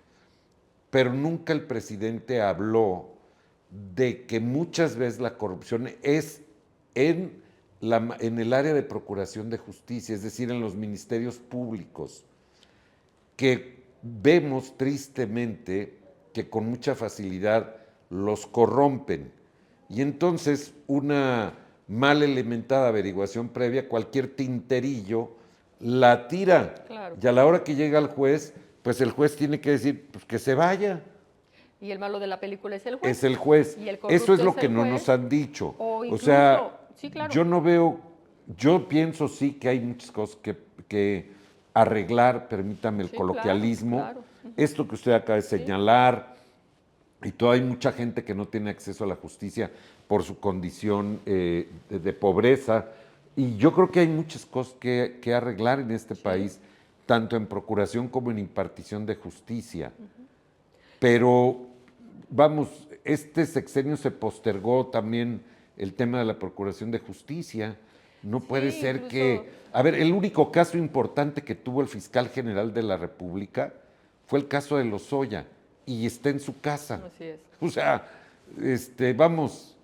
pero nunca el presidente habló de que muchas veces la corrupción es en el área de procuración de justicia, es decir, en los ministerios públicos, que vemos tristemente que con mucha facilidad los corrompen. Y entonces una mal elementada averiguación previa, cualquier tinterillo, la tira. Claro. Y a la hora que llega el juez, pues el juez tiene que decir pues, que se vaya. Y el malo de la película es el juez. Es el juez. Y el eso es lo es que no juez, nos han dicho. O sea, sí, claro. yo no veo, yo pienso sí que hay muchas cosas que arreglar, permítame el coloquialismo, claro. esto que usted acaba de señalar, y todavía hay mucha gente que no tiene acceso a la justicia por su condición de pobreza, y yo creo que hay muchas cosas que arreglar en este país, tanto en procuración como en impartición de justicia. Pero, vamos, este sexenio se postergó también el tema de la procuración de justicia. No puede ser incluso, que... A ver, el único caso importante que tuvo el fiscal general de la República fue el caso de Lozoya, y está en su casa. así es. O sea, vamos...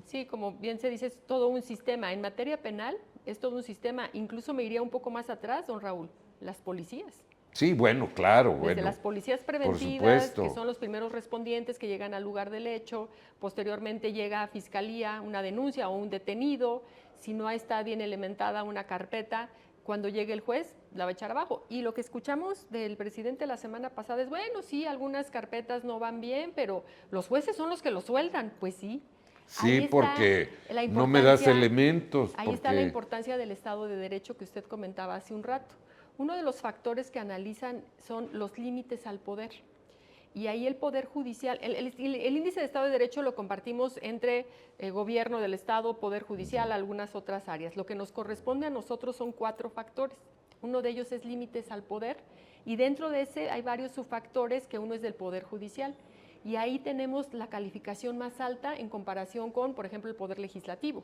Sí, como bien se dice, es todo un sistema. En materia penal es todo un sistema. Incluso me iría un poco más atrás, don Raúl, las policías. Sí, bueno, claro, Desde bueno. las policías Por preventivas, supuesto. que son los primeros respondientes que llegan al lugar del hecho, posteriormente llega a fiscalía una denuncia o un detenido, si no está bien elementada una carpeta, cuando llegue el juez la va a echar abajo. Y lo que escuchamos del presidente la semana pasada es, bueno, sí, algunas carpetas no van bien, pero los jueces son los que lo sueltan. Pues sí. Sí, porque no me das elementos. Ahí está la importancia del Estado de Derecho que usted comentaba hace un rato. Uno de los factores que analizan son los límites al poder. Y ahí el Poder Judicial, el índice de Estado de Derecho lo compartimos entre el gobierno del Estado, Poder Judicial, algunas otras áreas. Lo que nos corresponde a nosotros son 4 factores. Uno de ellos es límites al poder y dentro de ese hay varios subfactores que uno es del Poder Judicial. Y ahí tenemos la calificación más alta en comparación con, por ejemplo, el Poder Legislativo.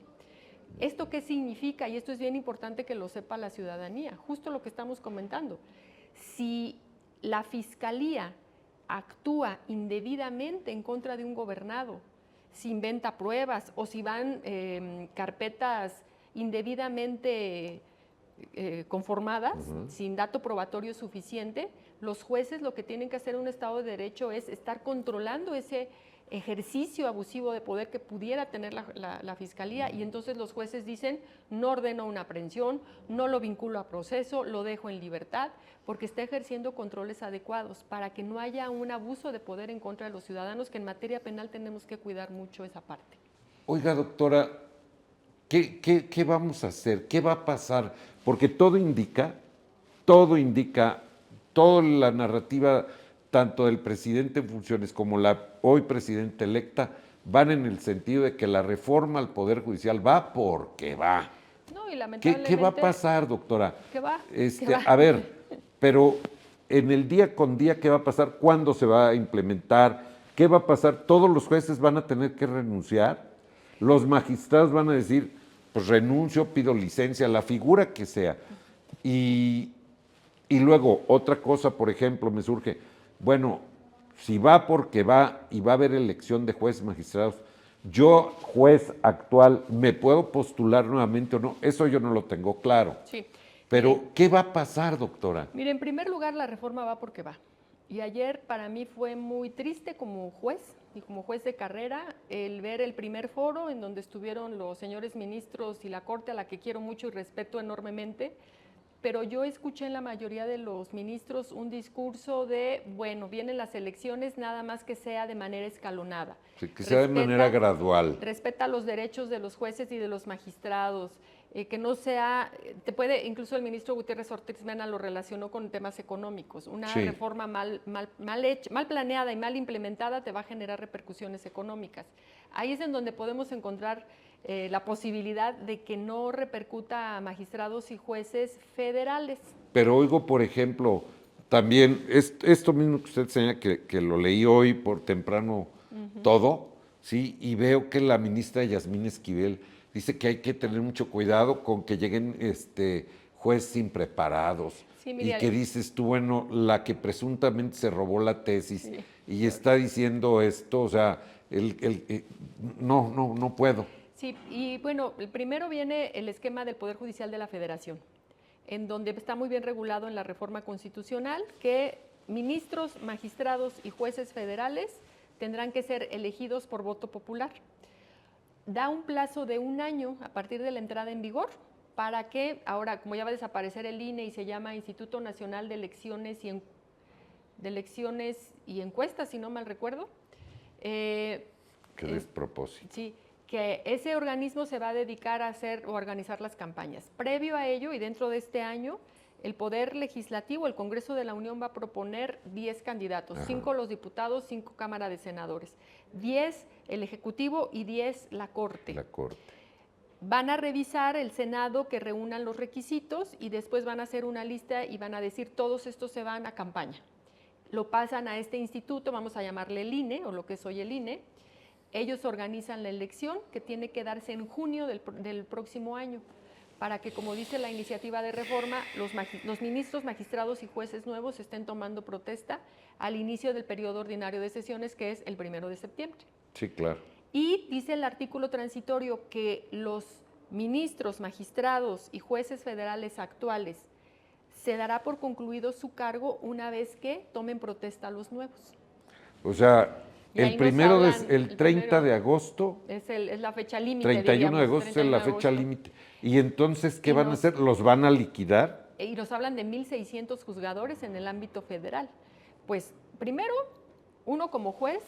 ¿Esto qué significa? Y esto es bien importante que lo sepa la ciudadanía, justo lo que estamos comentando. Si la Fiscalía actúa indebidamente en contra de un gobernado, si inventa pruebas o si van carpetas indebidamente conformadas, sin dato probatorio suficiente, los jueces lo que tienen que hacer en un Estado de Derecho es estar controlando ese ejercicio abusivo de poder que pudiera tener la Fiscalía, y entonces los jueces dicen, no ordeno una aprehensión, no lo vinculo a proceso, lo dejo en libertad, porque está ejerciendo controles adecuados para que no haya un abuso de poder en contra de los ciudadanos, que en materia penal tenemos que cuidar mucho esa parte. Oiga, doctora, ¿qué vamos a hacer? ¿Qué va a pasar? Porque toda la narrativa, tanto del presidente en funciones como la hoy presidenta electa, van en el sentido de que la reforma al Poder Judicial va porque va. No, y lamentablemente... ¿Qué va a pasar, doctora? ¿Qué va? A ver, pero en el día con día, ¿qué va a pasar? ¿Cuándo se va a implementar? ¿Qué va a pasar? ¿Todos los jueces van a tener que renunciar? ¿Los magistrados van a decir, pues renuncio, pido licencia, la figura que sea? Y luego, otra cosa, por ejemplo, me surge, bueno, si va porque va y va a haber elección de jueces magistrados, yo, juez actual, ¿me puedo postular nuevamente o no? Eso yo no lo tengo claro. Sí. Pero, ¿qué va a pasar, doctora? Mire, en primer lugar, la reforma va porque va. Y ayer para mí fue muy triste como juez y como juez de carrera el ver el primer foro en donde estuvieron los señores ministros y la Corte, a la que quiero mucho y respeto enormemente, pero yo escuché en la mayoría de los ministros un discurso de, bueno, vienen las elecciones, nada más que sea de manera escalonada. Sí, que sea de manera gradual. Respeta los derechos de los jueces y de los magistrados, que no sea, incluso el ministro Gutiérrez Ortiz Mena lo relacionó con temas económicos. Una reforma mal planeada y mal implementada te va a generar repercusiones económicas. Ahí es en donde podemos encontrar la posibilidad de que no repercuta a magistrados y jueces federales. Pero oigo, por ejemplo, también esto mismo que usted señala, que lo leí hoy por temprano todo, ¿sí? Y veo que la ministra Yasmín Esquivel dice que hay que tener mucho cuidado con que lleguen jueces impreparados. Sí, y que dices tú, bueno, la que presuntamente se robó la tesis y está diciendo esto, o sea, no puedo. Sí, y bueno, primero viene el esquema del Poder Judicial de la Federación, en donde está muy bien regulado en la reforma constitucional que ministros, magistrados y jueces federales tendrán que ser elegidos por voto popular. Da un plazo de 1 año a partir de la entrada en vigor para que, ahora como ya va a desaparecer el INE y se llama Instituto Nacional de Elecciones y Encuestas, si no mal recuerdo. Qué despropósito. Sí, que ese organismo se va a dedicar a hacer o organizar las campañas. Previo a ello y dentro de este año, el Poder Legislativo, el Congreso de la Unión va a proponer 10 candidatos, 5 los diputados, 5 Cámara de Senadores, 10 el Ejecutivo y 10 la Corte. La Corte. Van a revisar el Senado que reúnan los requisitos y después van a hacer una lista y van a decir todos estos se van a campaña. Lo pasan a este instituto, vamos a llamarle el INE o lo que es hoy el INE. Ellos organizan la elección que tiene que darse en junio del próximo año para que, como dice la iniciativa de reforma, los ministros, magistrados y jueces nuevos estén tomando protesta al inicio del periodo ordinario de sesiones, que es el 1 de septiembre. Sí, claro. Y dice el artículo transitorio que los ministros, magistrados y jueces federales actuales se dará por concluido su cargo una vez que tomen protesta a los nuevos. O sea, Y ahí el nos primero, hablan, el 30 de agosto, es la fecha límite. 31 de diríamos, agosto es la 31 de fecha agosto. límite. Y entonces, ¿qué Y van a hacer? ¿Los van a liquidar? Y nos hablan de 1.600 juzgadores en el ámbito federal. Pues primero, uno como juez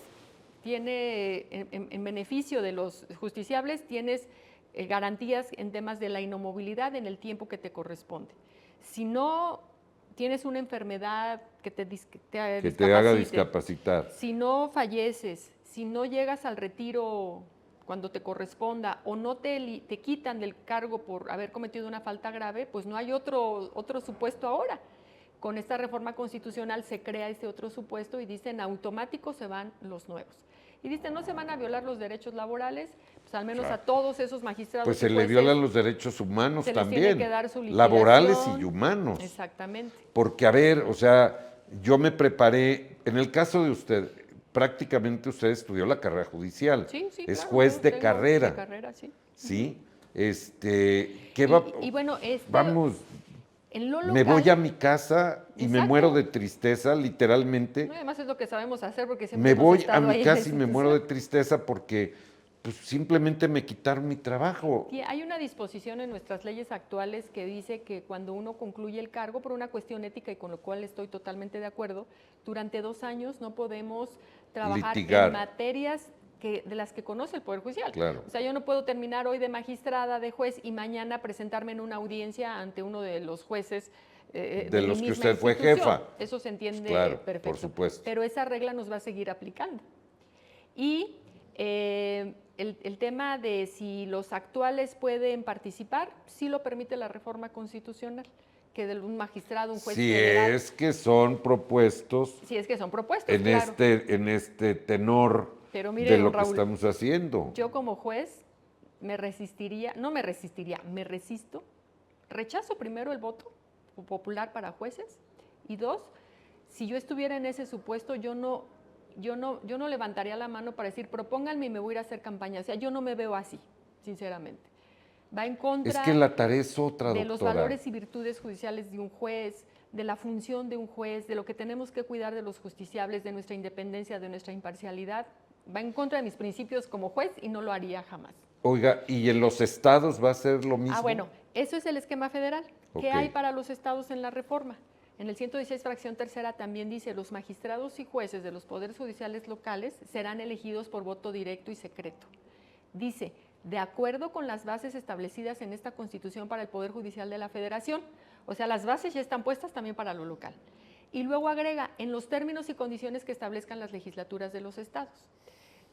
tiene, en beneficio de los justiciables, tienes garantías en temas de la inamovilidad en el tiempo que te corresponde. Si no tienes una enfermedad que te haga discapacitar. Si no falleces, si no llegas al retiro cuando te corresponda o no te quitan del cargo por haber cometido una falta grave, pues no hay otro supuesto ahora. Con esta reforma constitucional se crea ese otro supuesto y dicen automático se van los nuevos. Y dicen no se van a violar los derechos laborales, pues al menos a todos esos magistrados. Pues se y le jueces, violan los derechos humanos se les también, tiene que dar su liquidación. Laborales y humanos. Exactamente. Porque, a ver, o sea, yo me preparé, en el caso de usted, prácticamente usted estudió la carrera judicial. Sí, sí, es claro, juez de tengo carrera. De carrera, sí. Sí, ¿qué va? Y bueno, vamos, en lo local, me voy a mi casa y me Exacto. muero de tristeza, literalmente. No, además es lo que sabemos hacer porque siempre Me hemos voy a estado ahí mi en la casa y me muero de institución. tristeza porque pues, simplemente me quitaron mi trabajo. Y hay una disposición en nuestras leyes actuales que dice que cuando uno concluye el cargo por una cuestión ética y con lo cual estoy totalmente de acuerdo, durante 2 años no podemos trabajar Litigar. en materias de las que conoce el Poder Judicial. Claro. O sea, yo no puedo terminar hoy de magistrada, de juez y mañana presentarme en una audiencia ante uno de los jueces de los que usted fue jefa. Eso se entiende Claro, perfecto. por supuesto. Pero esa regla nos va a seguir aplicando. Y el tema de si los actuales pueden participar, sí lo permite la reforma constitucional, que de un magistrado, un juez Si federal, es que son propuestos si es que son propuestos, en, claro. en este tenor Pero mire, de lo don que Raúl, estamos haciendo. yo como juez me resisto, rechazo primero el voto popular para jueces y 2, si yo estuviera en ese supuesto, yo no levantaría la mano para decir, propónganme y me voy a ir a hacer campaña. O sea, yo no me veo así, sinceramente. Va en contra Es que la tarea es otra, de doctora. los valores y virtudes judiciales de un juez, de la función de un juez, de lo que tenemos que cuidar de los justiciables, de nuestra independencia, de nuestra imparcialidad. Va en contra de mis principios como juez y no lo haría jamás. Oiga, ¿y en los estados va a ser lo mismo? Ah, bueno, eso es el esquema federal. ¿Qué Ok. hay para los estados en la reforma? En el 116, fracción tercera, también dice, los magistrados y jueces de los poderes judiciales locales serán elegidos por voto directo y secreto. Dice, de acuerdo con las bases establecidas en esta Constitución para el Poder Judicial de la Federación. O sea, las bases ya están puestas también para lo local. Y luego agrega, en los términos y condiciones que establezcan las legislaturas de los estados.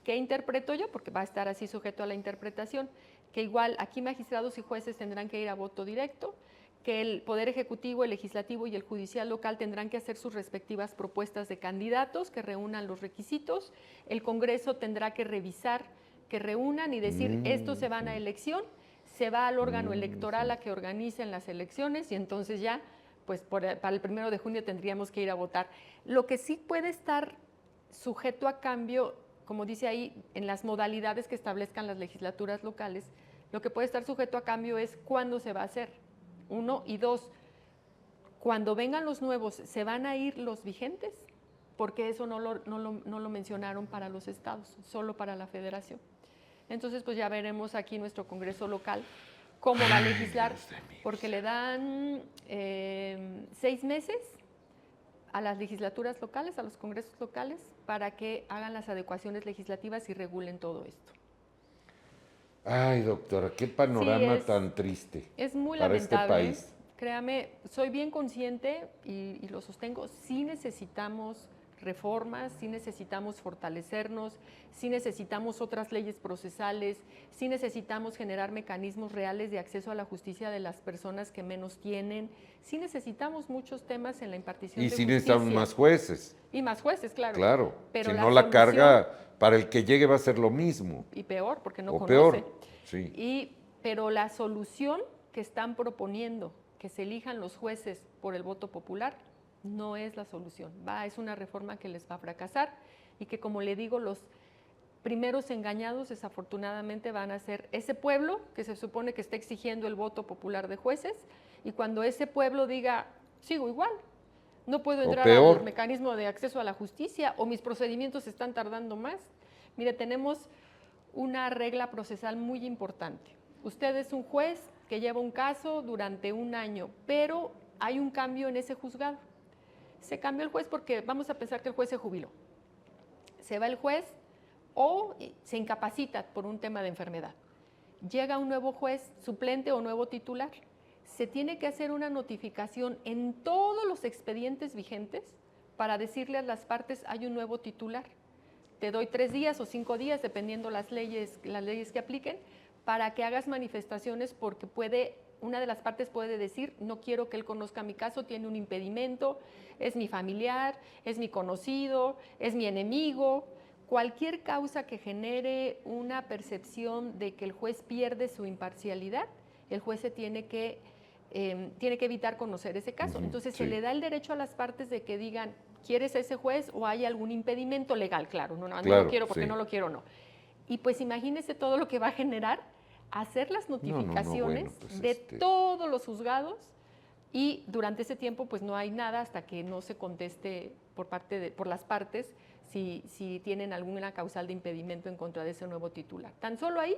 ¿Qué interpreto yo? Porque va a estar así sujeto a la interpretación, que igual aquí magistrados y jueces tendrán que ir a voto directo, que el Poder Ejecutivo, el Legislativo y el Judicial local tendrán que hacer sus respectivas propuestas de candidatos que reúnan los requisitos, el Congreso tendrá que revisar, que reúnan y decir, estos se van a elección, se va al órgano electoral a que organicen las elecciones y entonces ya, pues para el 1 de junio tendríamos que ir a votar. Lo que sí puede estar sujeto a cambio, como dice ahí, en las modalidades que establezcan las legislaturas locales, lo que puede estar sujeto a cambio es cuándo se va a hacer. 1 y 2, cuando vengan los nuevos, ¿se van a ir los vigentes? Porque eso no lo mencionaron para los estados, solo para la federación. Entonces, pues ya veremos aquí nuestro Congreso local cómo va a legislar, porque le dan 6 meses a las legislaturas locales, a los congresos locales, para que hagan las adecuaciones legislativas y regulen todo esto. Ay, doctora, qué panorama Sí, tan triste es muy para este lamentable país. créame, soy bien consciente y lo sostengo, sí necesitamos reformas, sí necesitamos fortalecernos, sí necesitamos otras leyes procesales, sí necesitamos generar mecanismos reales de acceso a la justicia de las personas que menos tienen, sí necesitamos muchos temas en la impartición Y de sí justicia. necesitamos más jueces. Y más jueces, claro. Claro, Pero si la no la solución, carga, para el que llegue va a ser lo mismo. y peor, porque no O conoce. peor, sí. Pero la solución que están proponiendo, que se elijan los jueces por el voto popular, no es la solución. Es una reforma que les va a fracasar y que, como le digo, los primeros engañados desafortunadamente van a ser ese pueblo que se supone que está exigiendo el voto popular de jueces, y cuando ese pueblo diga, sigo igual, no puedo entrar al mecanismo de acceso a la justicia o mis procedimientos están tardando más. Mire, tenemos una regla procesal muy importante. Usted es un juez que lleva un caso durante un año, pero hay un cambio en ese juzgado. Se cambió el juez porque vamos a pensar que el juez se jubiló. Se va el juez o se incapacita por un tema de enfermedad. Llega un nuevo juez suplente o nuevo titular. Se tiene que hacer una notificación en todos los expedientes vigentes para decirle a las partes, hay un nuevo titular. Te doy 3 días o 5 días, dependiendo las leyes que apliquen, para que hagas manifestaciones, porque una de las partes puede decir, no quiero que él conozca mi caso, tiene un impedimento, es mi familiar, es mi conocido, es mi enemigo. Cualquier causa que genere una percepción de que el juez pierde su imparcialidad, el juez se tiene que evitar conocer ese caso. Entonces se le da el derecho a las partes de que digan, ¿quieres a ese juez o hay algún impedimento legal? Claro, no lo quiero porque no lo quiero, no. Y pues imagínese todo lo que va a generar hacer las notificaciones de todos los juzgados, y durante ese tiempo pues no hay nada hasta que no se conteste por las partes si tienen alguna causal de impedimento en contra de ese nuevo titular. Tan solo ahí,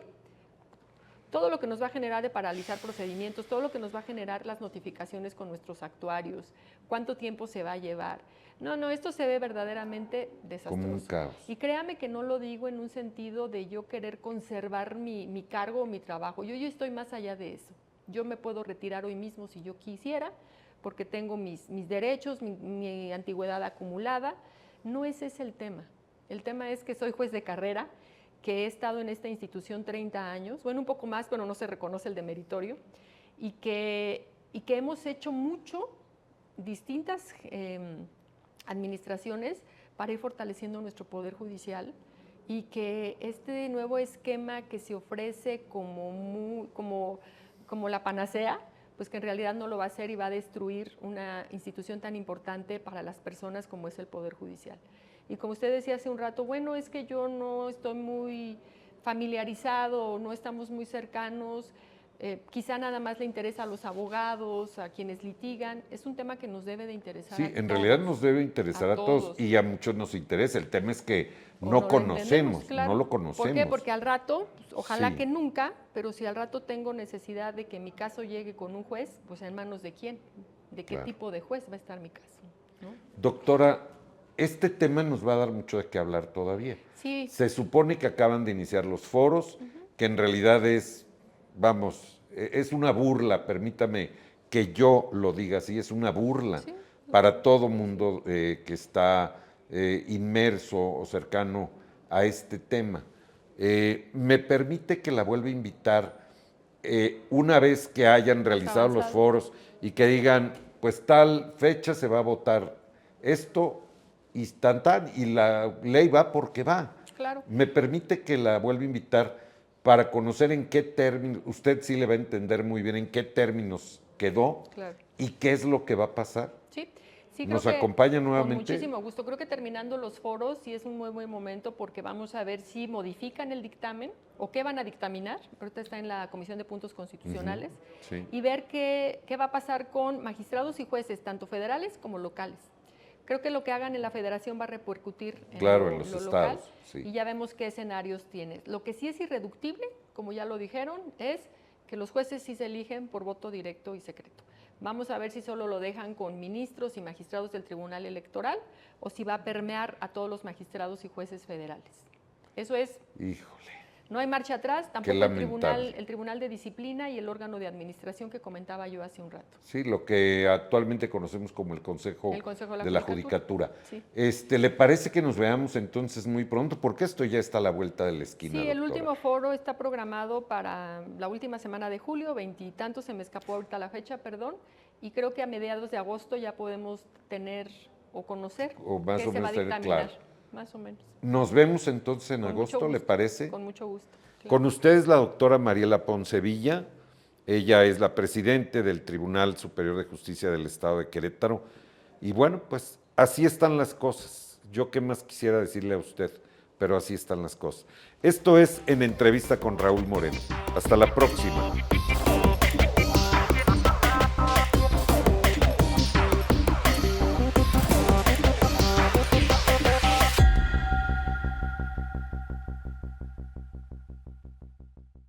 todo lo que nos va a generar de paralizar procedimientos, todo lo que nos va a generar las notificaciones con nuestros actuarios, cuánto tiempo se va a llevar. No, esto se ve verdaderamente desastroso. Como un caos. Y créame que no lo digo en un sentido de yo querer conservar mi cargo o mi trabajo. Yo estoy más allá de eso. Yo me puedo retirar hoy mismo si yo quisiera, porque tengo mis derechos, mi antigüedad acumulada. No ese es el tema. El tema es que soy juez de carrera, que he estado en esta institución 30 años, bueno, un poco más, pero no se reconoce el de meritorio, y que hemos hecho mucho, distintas administraciones, para ir fortaleciendo nuestro poder judicial, y que este nuevo esquema que se ofrece como la panacea, pues que en realidad no lo va a hacer y va a destruir una institución tan importante para las personas como es el Poder Judicial. Y como usted decía hace un rato, bueno, es que yo no estoy muy familiarizado, no estamos muy cercanos, quizá nada más le interesa a los abogados, a quienes litigan. Es un tema que nos debe de interesar a todos. Sí, en realidad nos debe interesar a todos y a muchos nos interesa. El tema es que no conocemos, claro. No lo conocemos. ¿Por qué? Porque al rato, pues, ojalá que nunca, pero si al rato tengo necesidad de que mi caso llegue con un juez, pues ¿en manos de quién? ¿De qué tipo de juez va a estar mi caso? ¿No? Doctora, este tema nos va a dar mucho de qué hablar todavía. Sí. Se supone que acaban de iniciar los foros, que en realidad es una burla, permítame que yo lo diga así, es una burla para todo mundo que está inmerso o cercano a este tema. ¿Me permite que la vuelva a invitar una vez que hayan realizado los foros y que digan, pues tal fecha se va a votar esto y y la ley va porque va? Claro. ¿Me permite que la vuelva a invitar para conocer en qué términos, usted sí le va a entender muy bien en qué términos quedó y qué es lo que va a pasar? Sí, creo ¿Nos acompaña nuevamente? Con muchísimo gusto. Creo que terminando los foros sí es un muy buen momento, porque vamos a ver si modifican el dictamen o qué van a dictaminar. Ahorita está en la Comisión de Puntos Constitucionales. Y ver qué va a pasar con magistrados y jueces, tanto federales como locales. Creo que lo que hagan en la federación va a repercutir en los lo estados, local, y ya vemos qué escenarios tiene. Lo que sí es irreductible, como ya lo dijeron, es que los jueces sí se eligen por voto directo y secreto. Vamos a ver si solo lo dejan con ministros y magistrados del Tribunal Electoral o si va a permear a todos los magistrados y jueces federales. Eso es No hay marcha atrás, tampoco lamentable. el tribunal de Disciplina y el órgano de administración que comentaba yo hace un rato. Sí, lo que actualmente conocemos como el Consejo de la Judicatura. Sí. ¿Le parece que nos veamos entonces muy pronto? Porque esto ya está a la vuelta de la esquina, Sí, doctora. el último foro está programado para la última semana de julio, 20 y tantos, se me escapó ahorita la fecha, perdón, y creo que a mediados de agosto ya podemos tener o conocer O más qué o se va a menos tener dictaminar, claro. más o menos. Nos vemos entonces en Con agosto, mucho ¿le gusto, parece? Con mucho gusto. Claro. Con ustedes la doctora Mariela Poncevilla. Ella es la presidente del Tribunal Superior de Justicia del Estado de Querétaro. Y bueno, pues así están las cosas. Yo qué más quisiera decirle a usted, pero así están las cosas. Esto es En Entrevista con Raúl Moreno. Hasta la próxima.